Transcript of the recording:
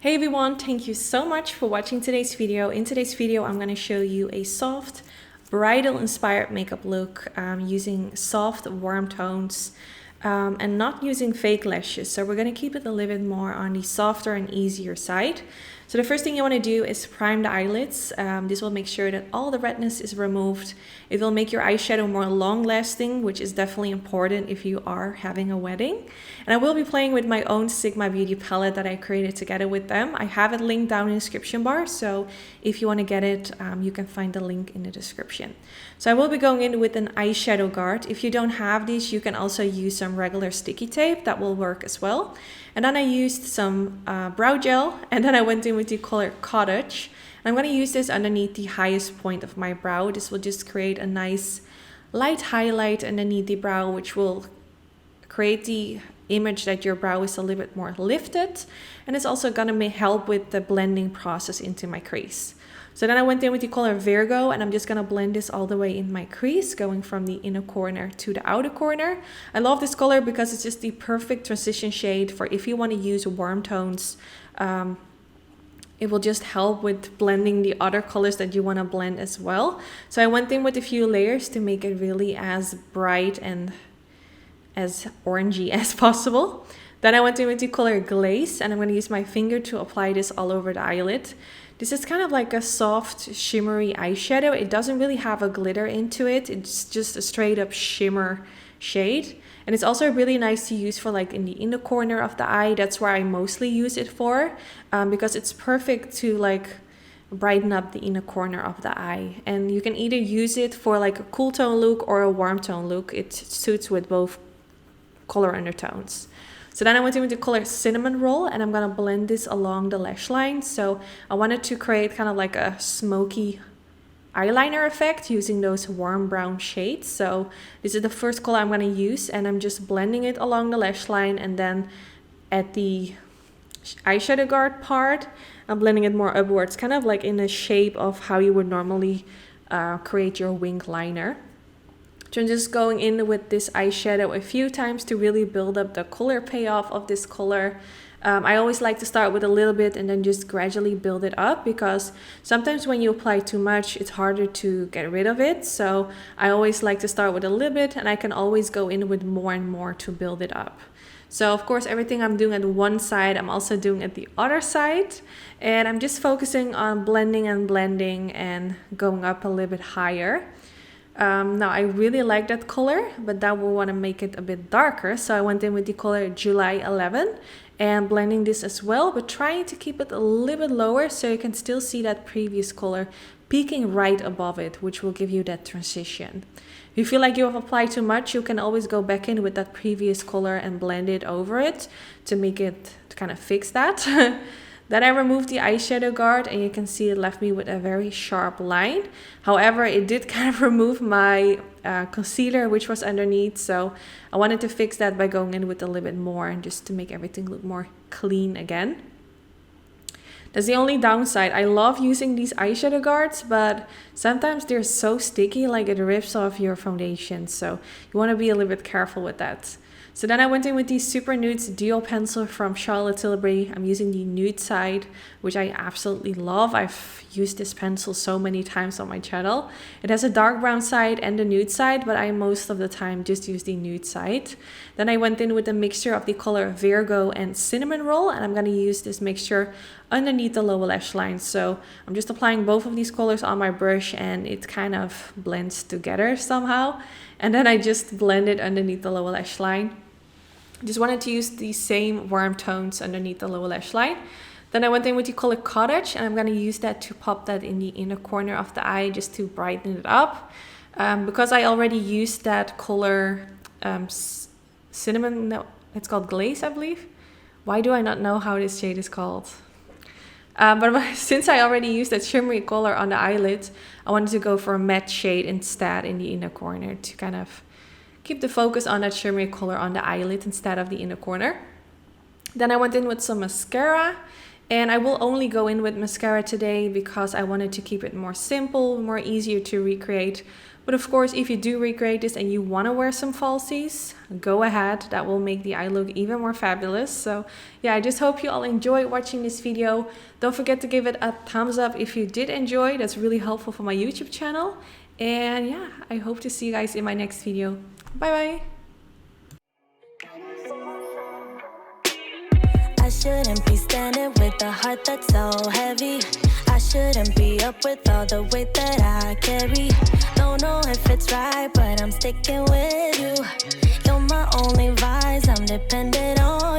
Hey everyone, thank you so much for watching today's video. In today's video, I'm going to show you a soft, bridal inspired makeup look using soft, warm tones and not using fake lashes. So we're going to keep it a little bit more on the softer and easier side. So the first thing you want to do is prime the eyelids. This will make sure that all the redness is removed. It will make your eyeshadow more long lasting, which is definitely important if you are having a wedding. And I will be playing with my own Sigma Beauty palette that I created together with them. I have it linked down in the description bar, so if you want to get it, you can find the link in the description. So I will be going in with an eyeshadow guard. If you don't have these, you can also use some regular sticky tape. That will work as well. And then I used some brow gel, and then I went in with the color Cottage. And I'm going to use this underneath the highest point of my brow. This will just create a nice light highlight underneath the brow, which will create the image that your brow is a little bit more lifted. And it's also going to help with the blending process into my crease. So then I went in with the color Virgo, and I'm just going to blend this all the way in my crease, going from the inner corner to the outer corner. I love this color because it's just the perfect transition shade for if you want to use warm tones. It will just help with blending the other colors that you want to blend as well. So I went in with a few layers to make it really as bright and as orangey as possible. Then I went in with the color Glaze, and I'm going to use my finger to apply this all over the eyelid. This is kind of like a soft shimmery eyeshadow. It doesn't really have a glitter into it. It's just a straight up shimmer shade. And it's also really nice to use for like in the inner corner of the eye. That's where I mostly use it for, because it's perfect to like brighten up the inner corner of the eye. And you can either use it for like a cool tone look or a warm tone look. It suits with both color undertones. So then I went in with the color Cinnamon Roll, and I'm going to blend this along the lash line. So I wanted to create kind of like a smoky eyeliner effect using those warm brown shades. So this is the first color I'm going to use, and I'm just blending it along the lash line, and then at the eyeshadow guard part, I'm blending it more upwards, kind of like in the shape of how you would normally create your wing liner. So I'm just going in with this eyeshadow a few times to really build up the color payoff of this color. I always like to start with a little bit and then just gradually build it up, because sometimes when you apply too much, it's harder to get rid of it. So I always like to start with a little bit, and I can always go in with more and more to build it up. So of course, everything I'm doing at one side, I'm also doing at the other side. And I'm just focusing on blending and going up a little bit higher. Now I really like that color, but that will want to make it a bit darker. So I went in with the color July 11 and blending this as well, but trying to keep it a little bit lower so you can still see that previous color peeking right above it, which will give you that transition. If you feel like you have applied too much, you can always go back in with that previous color and blend it over it to make it, to kind of fix that. Then I removed the eyeshadow guard, and you can see it left me with a very sharp line. However, it did kind of remove my concealer, which was underneath. So I wanted to fix that by going in with a little bit more, and just to make everything look more clean again. That's the only downside. I love using these eyeshadow guards, but sometimes they're so sticky, like it rips off your foundation. So you want to be a little bit careful with that. So then I went in with the Super Nudes Duo Pencil from Charlotte Tilbury. I'm using the nude side, which I absolutely love. I've used this pencil so many times on my channel. It has a dark brown side and the nude side, but I most of the time just use the nude side. Then I went in with a mixture of the color Virgo and Cinnamon Roll, and I'm going to use this mixture underneath the lower lash line. So I'm just applying both of these colors on my brush, and it kind of blends together somehow. And then I just blend it underneath the lower lash line. Just wanted to use the same warm tones underneath the lower lash line. Then I went in with the color Cottage, and I'm going to use that to pop that in the inner corner of the eye, just to brighten it up. Because I already used that color Cinnamon, no, it's called Glaze, I believe. Why do I not know how this shade is called? But since I already used that shimmery color on the eyelid, I wanted to go for a matte shade instead in the inner corner to kind of keep the focus on that shimmery color on the eyelid instead of the inner corner. Then I went in with some mascara, And I will only go in with mascara today because I wanted to keep it more simple, more easier to recreate. But of course, if you do recreate this and you want to wear some falsies, go ahead. That will make the eye look even more fabulous. So yeah, I just hope you all enjoyed watching this video. Don't forget to give it a thumbs up if you did enjoy. That's really helpful for my YouTube channel. And yeah, I hope to see you guys in my next video. Bye bye. I shouldn't be standing with a heart that's so heavy. I shouldn't be up with all the weight that I carry. Don't know if it's right, but I'm sticking with you. You're my only vice, I'm dependent on